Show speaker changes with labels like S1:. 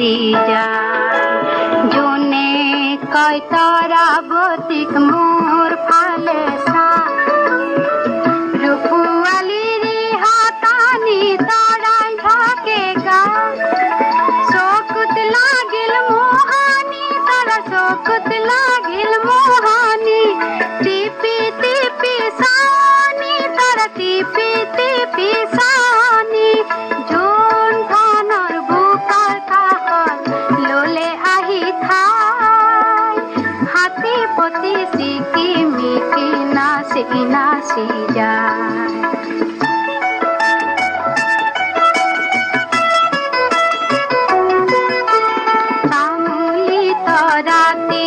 S1: নাচি যায় যোনে কয় তৰা বতিক মোৰ ফালে চা ৰূপোৱালীৰ হাতানি তৰাই থাকে গা চকুত লাগিল মোহানি তৰা চকুত লাগিল মোহানি টিপি টিপি চানি তৰা টিপি টিপি চানি জোন ধানৰ বুকাৰ কাষত ললে আহি ঠাই হাতী পতি চিকি মিকি নাচি নাচি যায়।